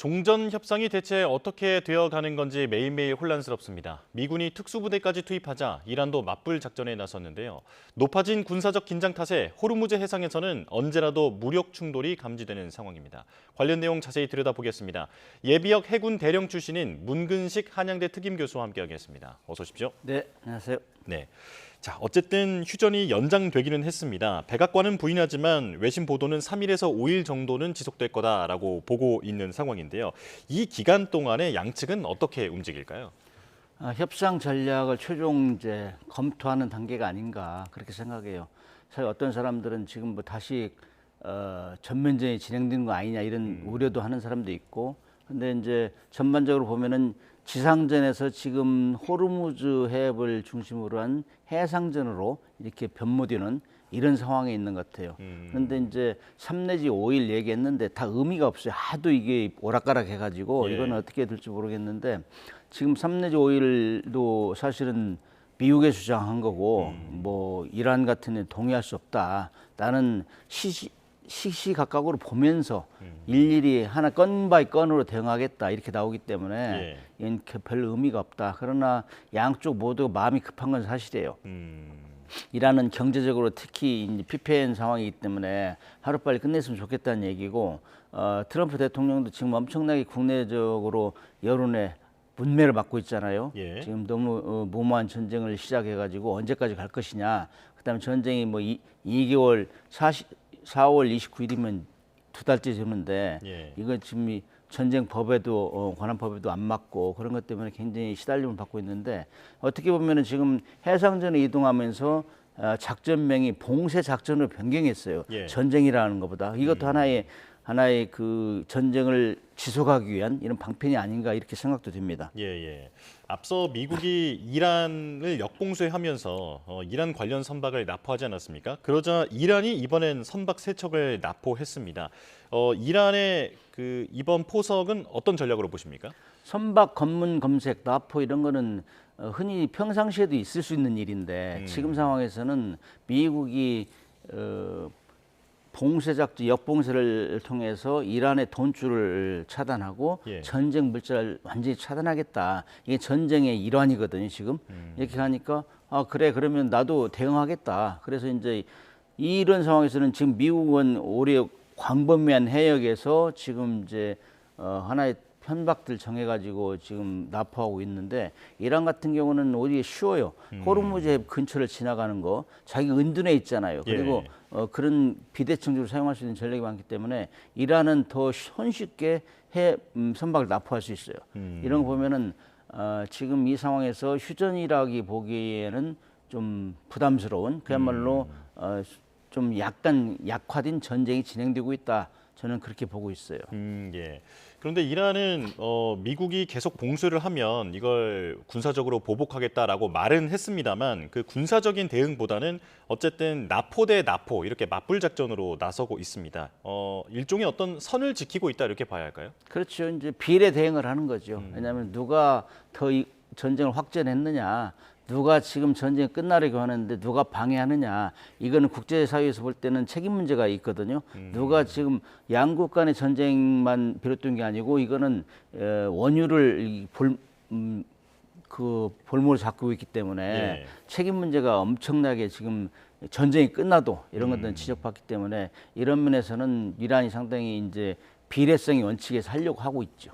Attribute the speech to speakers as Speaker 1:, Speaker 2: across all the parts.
Speaker 1: 종전 협상이 대체 어떻게 되어가는 건지 매일매일 혼란스럽습니다. 미군이 특수부대까지 투입하자 이란도 맞불 작전에 나섰는데요. 높아진 군사적 긴장 탓에 호르무즈 해상에서는 언제라도 무력 충돌이 감지되는 상황입니다. 관련 내용 자세히 들여다보겠습니다. 예비역 해군 대령 출신인 문근식 한양대 특임교수와 함께하겠습니다. 어서 오십시오.
Speaker 2: 네, 안녕하세요.
Speaker 1: 네. 자, 어쨌든 휴전이 연장되기는 했습니다. 백악관은 부인하지만 외신 보도는 3일에서 5일 정도는 지속될 거다라고 보고 있는 상황인데요. 이 기간 동안에 양측은 어떻게 움직일까요?
Speaker 2: 협상 전략을 최종 이제 검토하는 단계가 아닌가 그렇게 생각해요. 사실 어떤 사람들은 지금 뭐 다시 전면전이 진행되는 거 아니냐 이런 우려도 하는 사람도 있고, 근데 이제 전반적으로 보면은 지상전에서 지금 호르무즈 해협을 중심으로 한 해상전으로 이렇게 변모되는 이런 상황에 있는 것 같아요. 그런데 이제 3 내지 5일 얘기했는데 다 의미가 없어요. 하도 이게 오락가락 해가지고 이건 어떻게 될지 모르겠는데, 지금 3 내지 5일도 사실은 미국에 주장한 거고, 뭐 이란 같은 데 동의할 수 없다. 나는 시시각각으로 보면서 일일이 하나 건 바이 건으로 대응하겠다 이렇게 나오기 때문에 이건 별 의미가 없다. 그러나 양쪽 모두 마음이 급한 건 사실이에요. 이란은 경제적으로 특히 이제 피폐한 상황이기 때문에 하루빨리 끝냈으면 좋겠다는 얘기고, 트럼프 대통령도 지금 엄청나게 국내적으로 여론의 문매를 맞고 있잖아요. 지금 너무 무모한 전쟁을 시작해가지고 언제까지 갈 것이냐. 그다음에 전쟁이 뭐 2개월 4월 29일이면 2달째 되는데 이거 지금 전쟁 법에도 관한 법에도 안 맞고 그런 것 때문에 굉장히 시달림을 받고 있는데, 어떻게 보면은 지금 해상전에 이동하면서 작전명이 봉쇄 작전으로 변경했어요. 전쟁이라는 것보다 이것도 하나의 그 전쟁을 지속하기 위한 이런 방편이 아닌가 이렇게 생각도 됩니다.
Speaker 1: 앞서 미국이 이란을 역봉쇄하면서 이란 관련 선박을 납포하지 않았습니까? 그러자 이란이 이번엔 선박 3척을 납포했습니다. 이란의 그 이번 포석은 어떤 전략으로 보십니까?
Speaker 2: 선박 검문 검색 납포 이런 거는 흔히 평상시에도 있을 수 있는 일인데, 지금 상황에서는 미국이 봉쇄작전, 역봉쇄를 통해서 이란의 돈줄을 차단하고 전쟁 물자를 완전히 차단하겠다. 이게 전쟁의 일환이거든요, 지금. 이렇게 하니까, 그래, 그러면 나도 대응하겠다. 그래서 이제 이런 상황에서는 지금 미국은 올해 광범위한 해역에서 지금 이제 하나의 편박들 정해가지고 지금 납포하고 있는데, 이란 같은 경우는 오히려 쉬워요. 호르무즈 해협 근처를 지나가는 거, 자기 은둔해 있잖아요. 그리고 그런 비대칭적으로 사용할 수 있는 전력이 많기 때문에 이란은 더 손쉽게 선박을 납포할 수 있어요. 이런 거 보면은 지금 이 상황에서 휴전이라기 보기에는 좀 부담스러운, 그야말로 좀 약간 약화된 전쟁이 진행되고 있다. 저는 그렇게 보고 있어요.
Speaker 1: 그런데 이란은 미국이 계속 봉쇄를 하면 이걸 군사적으로 보복하겠다라고 말은 했습니다만, 그 군사적인 대응보다는 어쨌든 나포 대 나포 이렇게 맞불 작전으로 나서고 있습니다. 일종의 어떤 선을 지키고 있다 이렇게 봐야 할까요?
Speaker 2: 그렇죠. 이제 비례 대응을 하는 거죠. 왜냐하면 누가 더 이 전쟁을 확전했느냐, 누가 지금 전쟁이 끝나려고 하는데 누가 방해하느냐, 이거는 국제사회에서 볼 때는 책임 문제가 있거든요. 누가 지금 양국 간의 전쟁만 비롯된 게 아니고, 이거는 원유를 볼모로 잡고 있기 때문에 책임 문제가 엄청나게 지금 전쟁이 끝나도 이런 것들은 지적받기 때문에, 이런 면에서는 이란이 상당히 이제 비례성의 원칙에서 하려고 하고 있죠.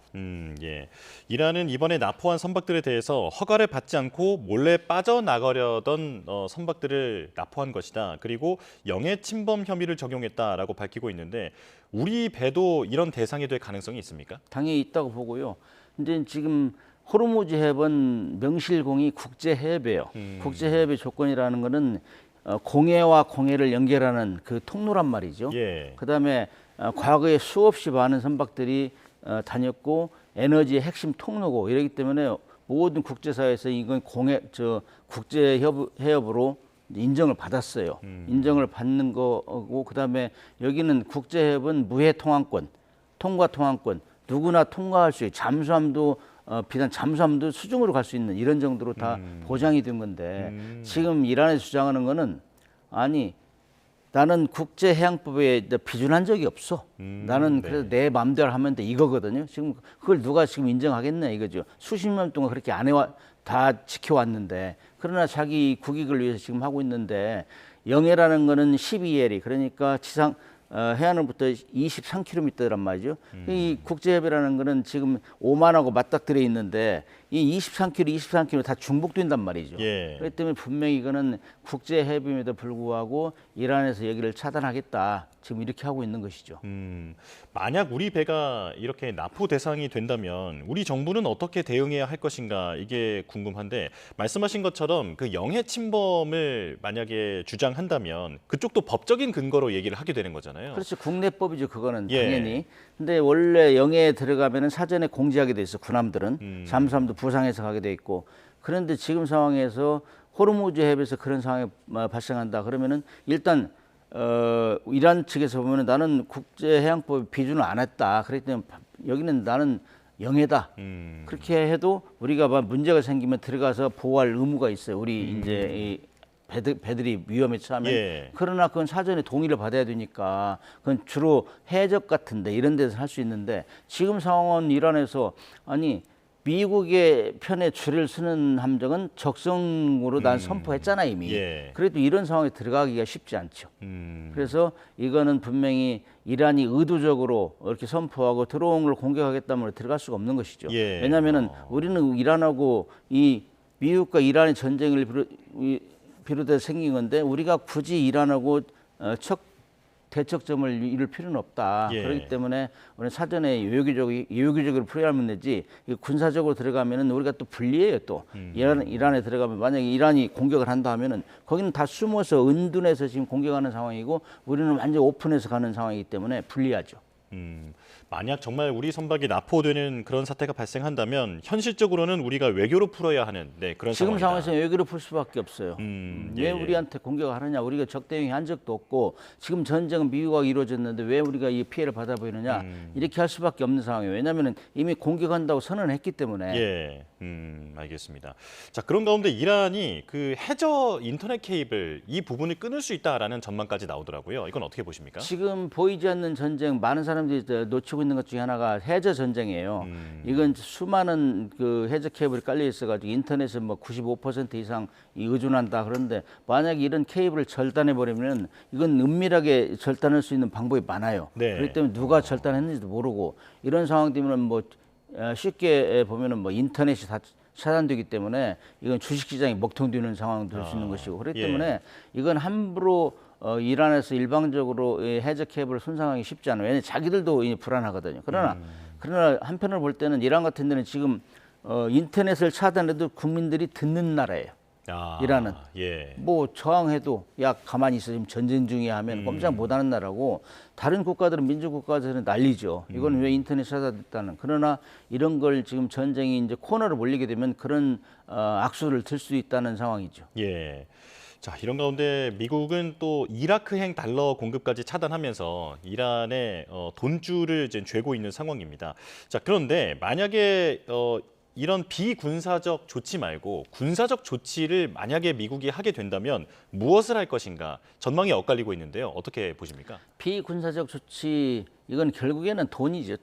Speaker 1: 이란은 이번에 납포한 선박들에 대해서 허가를 받지 않고 몰래 빠져나가려던 선박들을 납포한 것이다. 그리고 영해 침범 혐의를 적용했다라고 밝히고 있는데, 우리 배도 이런 대상이 될 가능성이 있습니까?
Speaker 2: 당연히 있다고 보고요. 근데 지금 호르무즈 해협은 명실공히 국제해협이에요. 국제해협의 조건이라는 거는 공해와 공해를 연결하는 그 통로란 말이죠. 그다음에 과거에 수없이 많은 선박들이 다녔고 에너지의 핵심 통로고, 이러기 때문에 모든 국제사회에서 이건 국제해협으로 인정을 받았어요. 인정을 받는 거고, 그다음에 여기는 국제해협은 무해 통항권, 통과 통항권, 누구나 통과할 수 있고, 잠수함도 비단 잠수함도 수중으로 갈 수 있는 이런 정도로 다 보장이 된 건데, 지금 이란에서 주장하는 거는, 아니 나는 국제해양법에 비준한 적이 없어. 나는
Speaker 1: 네.
Speaker 2: 그래서 내 마음대로 하면 돼 이거거든요. 지금 그걸 누가 지금 인정하겠냐 이거죠. 수십 년 동안 그렇게 안 해와 다 지켜왔는데 그러나 자기 국익을 위해서 지금 하고 있는데 영해라는 거는 12L이 그러니까 지상 해안으로부터 23km란 말이죠. 이 국제협의라는 거는 지금 오만하고 맞닥뜨려 있는데 이 23km 다 중복된단 말이죠.
Speaker 1: 예.
Speaker 2: 그렇기 때문에 분명히 이거는 국제협의임에도 불구하고 이란에서 여기를 차단하겠다. 지금 이렇게 하고 있는 것이죠.
Speaker 1: 만약 우리 배가 이렇게 납포 대상이 된다면 우리 정부는 어떻게 대응해야 할 것인가 이게 궁금한데 말씀하신 것처럼 그 영해 침범을 만약에 주장한다면 그쪽도 법적인 근거로 얘기를 하게 되는 거잖아요.
Speaker 2: 그렇죠. 국내법이죠. 그거는
Speaker 1: 예.
Speaker 2: 당연히. 근데 원래 영해에 들어가면은 사전에 공지하게 돼 있어. 군함들은 잠수함도 부상해서 가게 돼 있고. 그런데 지금 상황에서 호르무즈 해협에서 그런 상황이 발생한다. 그러면은 일단 이란 측에서 보면은 나는 국제해양법 비준을 안 했다. 그렇기 때문에 여기는 나는 영해다. 그렇게 해도 우리가 문제가 생기면 들어가서 보호할 의무가 있어요. 우리 이제 이 배들이 위험에 처하면.
Speaker 1: 예.
Speaker 2: 그러나 그건 사전에 동의를 받아야 되니까 그건 주로 해적 같은데 이런 데서 할 수 있는데 지금 상황은 이란에서 아니 미국의 편에 줄을 서는 함정은 적성으로 난 선포했잖아 이미.
Speaker 1: 예.
Speaker 2: 그래도 이런 상황에 들어가기가 쉽지 않죠. 그래서 이거는 분명히 이란이 의도적으로 이렇게 선포하고 들어온 걸 공격하겠다면 들어갈 수가 없는 것이죠.
Speaker 1: 예.
Speaker 2: 왜냐하면은 우리는 이란하고 이 미국과 이란의 전쟁을 비롯해서 생긴 건데 우리가 굳이 이란하고 대척점을 이룰 필요는 없다.
Speaker 1: 예.
Speaker 2: 그렇기 때문에 우리는 사전에 유교적으로 풀어야만 되지 군사적으로 들어가면은 우리가 또 불리해요. 또 이란에 들어가면 만약에 이란이 공격을 한다 하면은 거기는 다 숨어서 은둔해서 지금 공격하는 상황이고 우리는 완전 오픈해서 가는 상황이기 때문에 불리하죠.
Speaker 1: 만약 정말 우리 선박이 납포되는 그런 사태가 발생한다면 현실적으로는 우리가 외교로 풀어야 하는 그런
Speaker 2: 지금
Speaker 1: 상황이다.
Speaker 2: 상황에서 외교로 풀 수밖에 없어요.
Speaker 1: 예,
Speaker 2: 왜
Speaker 1: 예.
Speaker 2: 우리한테 공격을 하느냐? 우리가 적대행위 한 적도 없고 지금 전쟁은 미국하고 이루어졌는데 왜 우리가 이 피해를 받아 보이느냐? 이렇게 할 수밖에 없는 상황이에요. 왜냐하면 이미 공격한다고 선언했기 때문에.
Speaker 1: 예, 알겠습니다. 자, 그런 가운데 이란이 그 해저 인터넷 케이블 이 부분을 끊을 수 있다라는 전망까지 나오더라고요. 이건 어떻게 보십니까?
Speaker 2: 지금 보이지 않는 전쟁 많은 사람들이 놓치고 있는 것 중에 하나가 해저 전쟁이에요. 이건 수많은 그 해저 케이블이 깔려 있어가지고 인터넷에 뭐 95% 이상 의존한다. 그런데 만약에 이런 케이블을 절단해 버리면 이건 은밀하게 절단할 수 있는 방법이 많아요.
Speaker 1: 네.
Speaker 2: 그렇기 때문에 누가 절단했는지도 모르고 이런 상황 되면 뭐 쉽게 보면은 뭐 인터넷이 다 차단되기 때문에 이건 주식시장이 먹통되는 상황도 될 수 있는 것이고 그렇기
Speaker 1: 예.
Speaker 2: 때문에 이건 함부로 이란에서 일방적으로 해저 케이블을 손상하기 쉽지 않아요. 왜냐하면 자기들도 불안하거든요. 그러나 한편으로 볼 때는 이란 같은 데는 지금 인터넷을 차단해도 국민들이 듣는 나라예요.
Speaker 1: 아,
Speaker 2: 이란은.
Speaker 1: 예.
Speaker 2: 뭐 저항해도 야 가만히 있어 지금 전쟁 중이야 하면 꼼짝 못하는 나라고 다른 국가들은 민주 국가들은 난리죠. 이건 왜 인터넷 차단됐다는. 그러나 이런 걸 지금 전쟁이 이제 코너로 몰리게 되면 그런 악수를 들 수 있다는 상황이죠.
Speaker 1: 예. 자, 이런 가운데 미국은 또 이라크행 달러 공급까지 차단하면서 이란의 돈줄을 이제 쥐고 있는 상황입니다. 자, 그런데 만약에 이런 비군사적 조치 말고 군사적 조치를 만약에 미국이 하게 된다면 무엇을 할 것인가 전망이 엇갈리고 있는데요. 어떻게 보십니까?
Speaker 2: 비군사적 조치 이건 결국에는 돈이죠.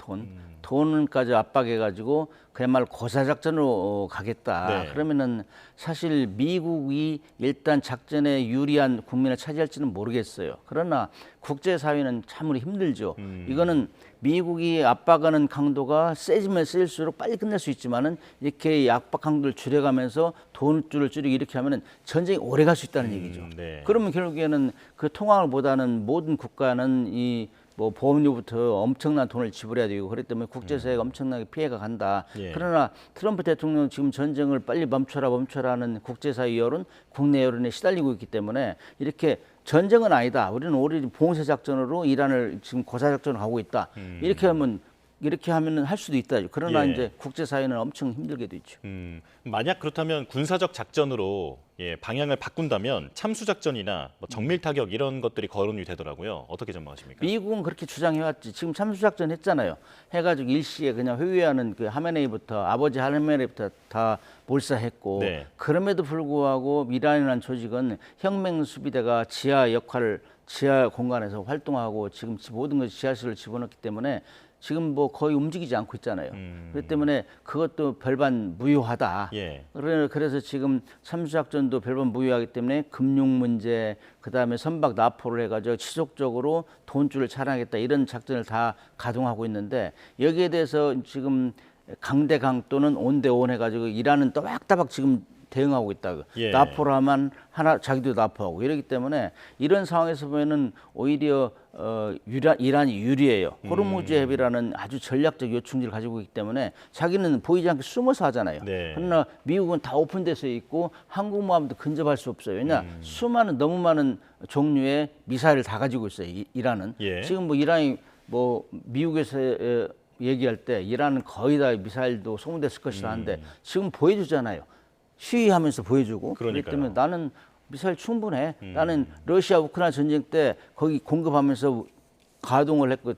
Speaker 2: 돈까지 압박해가지고 그야말로 고사작전으로 가겠다.
Speaker 1: 네.
Speaker 2: 그러면은 사실 미국이 일단 작전에 유리한 국민을 차지할지는 모르겠어요. 그러나 국제사회는 참으로 힘들죠. 이거는 미국이 압박하는 강도가 세지면 세질수록 빨리 끝날 수 있지만은 이렇게 압박 강도를 줄여가면서 돈줄을 줄이고 이렇게 하면은 전쟁이 오래 갈 수 있다는 얘기죠.
Speaker 1: 네.
Speaker 2: 그러면 결국에는 그 통화를 못하는 모든 국가는 이 뭐 보험료부터 엄청난 돈을 지불해야 되고 그렇기 때문에 국제사회가 엄청나게 피해가 간다.
Speaker 1: 예.
Speaker 2: 그러나 트럼프 대통령은 지금 전쟁을 빨리 멈춰라는 국제사회 여론, 국내 여론에 시달리고 있기 때문에 이렇게 전쟁은 아니다. 우리는 오히려 봉쇄 작전으로 이란을 지금 고사 작전을 가고 있다. 이렇게 하면은 할 수도 있다. 그러나
Speaker 1: 예.
Speaker 2: 이제 국제사회는 엄청 힘들게 되죠.
Speaker 1: 만약 그렇다면 군사적 작전으로 방향을 바꾼다면 참수 작전이나 뭐 정밀 타격 이런 것들이 거론이 되더라고요. 어떻게 전망하십니까?
Speaker 2: 미국은 그렇게 주장해왔지. 지금 참수작전 했잖아요. 해가지고 일시에 그냥 회유하는 그 하메네이부터 아버지 하메네이부터 다 몰사했고
Speaker 1: 네.
Speaker 2: 그럼에도 불구하고 이란이라는 조직은 혁명 수비대가 지하 역할을 지하 공간에서 활동하고 지금 모든 것이 지하실을 집어넣기 때문에 지금 뭐 거의 움직이지 않고 있잖아요. 그렇기 때문에 그것도 별반 무효하다.
Speaker 1: 예.
Speaker 2: 그래서 지금 삼수작전도 별반 무효하기 때문에 금융 문제, 그다음에 선박 납포를 해가지고 지속적으로 돈줄을 차량하겠다 이런 작전을 다 가동하고 있는데 여기에 대해서 지금 강대강 또는 온대온 해가지고 이란은 또박또박 지금 대응하고 있다.
Speaker 1: 예.
Speaker 2: 납포를 하면 하나 자기도 납포하고 이러기 때문에 이런 상황에서 보면은 오히려 이란이 유리해요. 호르무즈 해협이라는 아주 전략적 요충지를 가지고 있기 때문에 자기는 보이지 않게 숨어서 하잖아요.
Speaker 1: 네.
Speaker 2: 그러나 미국은 다 오픈돼서 있고 한국모함도 근접할 수 없어요. 왜냐 너무 많은 종류의 미사일을 다 가지고 있어요. 이란은
Speaker 1: 예.
Speaker 2: 지금 뭐 이란이 뭐 미국에서 얘기할 때 이란은 거의 다 미사일도 소모됐을 것이라 하는데 지금 보여주잖아요. 시위하면서 보여주고 그렇기
Speaker 1: 그러니까요.
Speaker 2: 때문에 나는 미사일 충분해. 나는 러시아 우크라이나 전쟁 때 거기 공급하면서 가동을 했고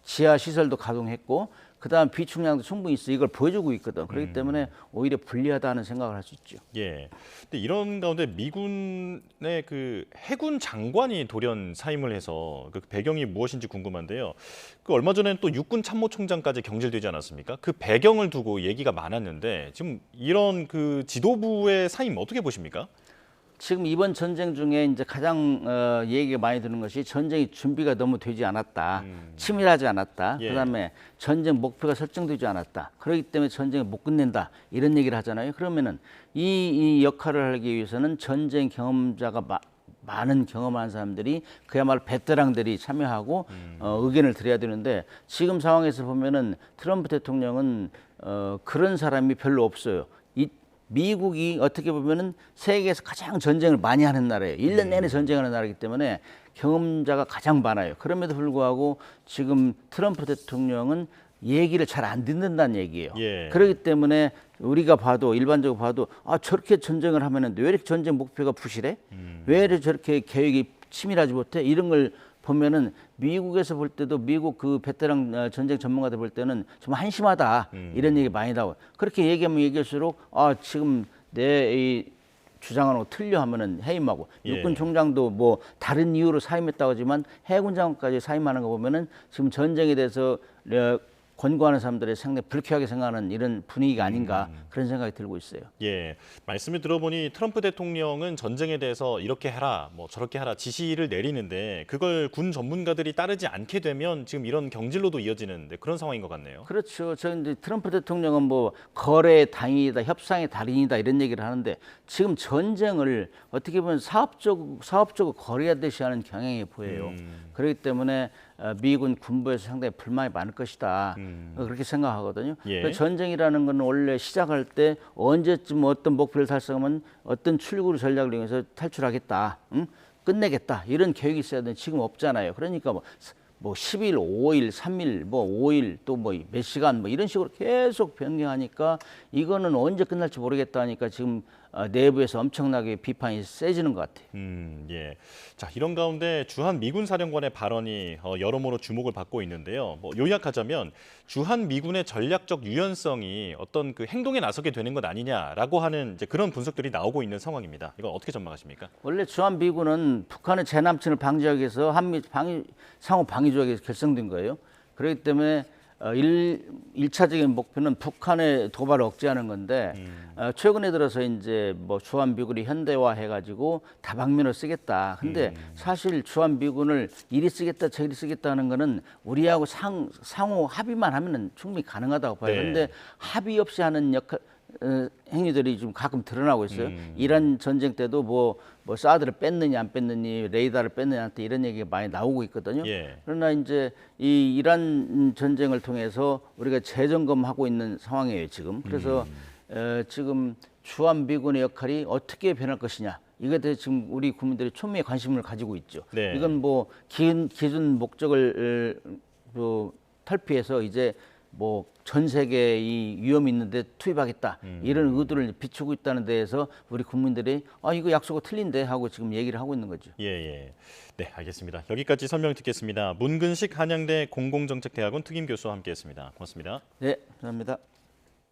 Speaker 2: 지하 시설도 가동했고 그다음 비축량도 충분히 있어. 이걸 보여주고 있거든. 그렇기 때문에 오히려 불리하다는 생각을 할 수 있죠.
Speaker 1: 예. 근데 이런 가운데 미군의 그 해군 장관이 돌연 사임을 해서 그 배경이 무엇인지 궁금한데요. 그 얼마 전에는 또 육군 참모총장까지 경질되지 않았습니까? 그 배경을 두고 얘기가 많았는데 지금 이런 그 지도부의 사임 어떻게 보십니까?
Speaker 2: 지금 이번 전쟁 중에 이제 가장 얘기가 많이 드는 것이 전쟁이 준비가 너무 되지 않았다, 치밀하지 않았다,
Speaker 1: 예.
Speaker 2: 그다음에 전쟁 목표가 설정되지 않았다. 그렇기 때문에 전쟁을 못 끝낸다 이런 얘기를 하잖아요. 그러면은 이 역할을 하기 위해서는 전쟁 경험자가 많은 경험한 사람들이 그야말로 베테랑들이 참여하고 의견을 드려야 되는데 지금 상황에서 보면은 트럼프 대통령은 그런 사람이 별로 없어요. 미국이 어떻게 보면은 세계에서 가장 전쟁을 많이 하는 나라예요. 1년 내내 전쟁하는 나라이기 때문에 경험자가 가장 많아요. 그럼에도 불구하고 지금 트럼프 대통령은 얘기를 잘 안 듣는다는 얘기예요.
Speaker 1: 예.
Speaker 2: 그렇기 때문에 우리가 봐도 일반적으로 봐도 저렇게 전쟁을 하면은 왜 이렇게 전쟁 목표가 부실해? 왜 이렇게 저렇게 계획이 치밀하지 못해? 이런 걸 보면은 미국에서 볼 때도 미국 그 베테랑 전쟁 전문가들 볼 때는 좀 한심하다 이런 얘기 많이 나와요. 그렇게 얘기하면 얘기할수록 지금 내 이 주장하는 거 틀려 하면은 해임하고
Speaker 1: 예.
Speaker 2: 육군 총장도 뭐 다른 이유로 사임했다고 하지만 해군 장관까지 사임하는 거 보면은 지금 전쟁에 대해서 권고하는 사람들이 상당히 불쾌하게 생각하는 이런 분위기가 아닌가 그런 생각이 들고 있어요.
Speaker 1: 예, 말씀을 들어보니 트럼프 대통령은 전쟁에 대해서 이렇게 해라, 뭐 저렇게 하라 지시를 내리는데 그걸 군 전문가들이 따르지 않게 되면 지금 이런 경질로도 이어지는 그런 상황인 것 같네요.
Speaker 2: 그렇죠. 저 이제 트럼프 대통령은 뭐 거래의 당인이다, 협상의 달인이다 이런 얘기를 하는데 지금 전쟁을 어떻게 보면 사업적으로 거래하듯이 하는 경향이 보여요. 그렇기 때문에 미군 군부에서 상당히 불만이 많을 것이다. 그렇게 생각하거든요.
Speaker 1: 예.
Speaker 2: 그 전쟁이라는 건 원래 시작할 때 언제쯤 어떤 목표를 달성하면 어떤 출구 전략을 이용해서 탈출하겠다, 끝내겠다 이런 계획이 있어야 되는데 지금 없잖아요. 그러니까 뭐 10일, 5일, 3일, 뭐 5일 또 뭐 몇 시간 뭐 이런 식으로 계속 변경하니까 이거는 언제 끝날지 모르겠다 하니까 지금 내부에서 엄청나게 비판이 세지는 것 같아요.
Speaker 1: 예. 자, 이런 가운데 주한 미군 사령관의 발언이 여러모로 주목을 받고 있는데요. 뭐 요약하자면 주한 미군의 전략적 유연성이 어떤 그 행동에 나서게 되는 것 아니냐라고 하는 이제 그런 분석들이 나오고 있는 상황입니다. 이건 어떻게 전망하십니까?
Speaker 2: 원래 주한 미군은 북한의 재남침을 방지하기 위해서 상호 방위 조약에서 결성된 거예요. 그렇기 때문에 일차적인 목표는 북한의 도발을 억제하는 건데 최근에 들어서 이제 뭐 주한 미군이 현대화해가지고 다방면으로 쓰겠다. 근데 사실 주한 미군을 이리 쓰겠다 저리 쓰겠다는 거는 우리하고 상호 합의만 하면은 충분히 가능하다고 봐요.
Speaker 1: 네.
Speaker 2: 그런데 합의 없이 하는 행위들이 좀 가끔 드러나고 있어요. 이란 전쟁 때도 뭐 사드를 뺐느냐 안 뺐느니 레이더를 뺐느냐 한테 이런 얘기가 많이 나오고 있거든요.
Speaker 1: 예.
Speaker 2: 그러나 이제 이 이란 전쟁을 통해서 우리가 재점검하고 있는 상황이에요 지금. 그래서 지금 주한 미군의 역할이 어떻게 변할 것이냐. 이거에 대해서 지금 우리 국민들이 초미의 관심을 가지고 있죠.
Speaker 1: 네.
Speaker 2: 이건 뭐 기준 목적을 탈피해서 이제 뭐 전 세계에 이 위험이 있는데 투입하겠다 이런 의도를 비추고 있다는 데에서 우리 국민들이 이거 약속이 틀린데 하고 지금 얘기를 하고 있는 거죠.
Speaker 1: 예. 네, 알겠습니다. 여기까지 설명 듣겠습니다. 문근식 한양대 공공정책대학원 특임 교수와 함께했습니다. 고맙습니다.
Speaker 2: 네, 감사합니다.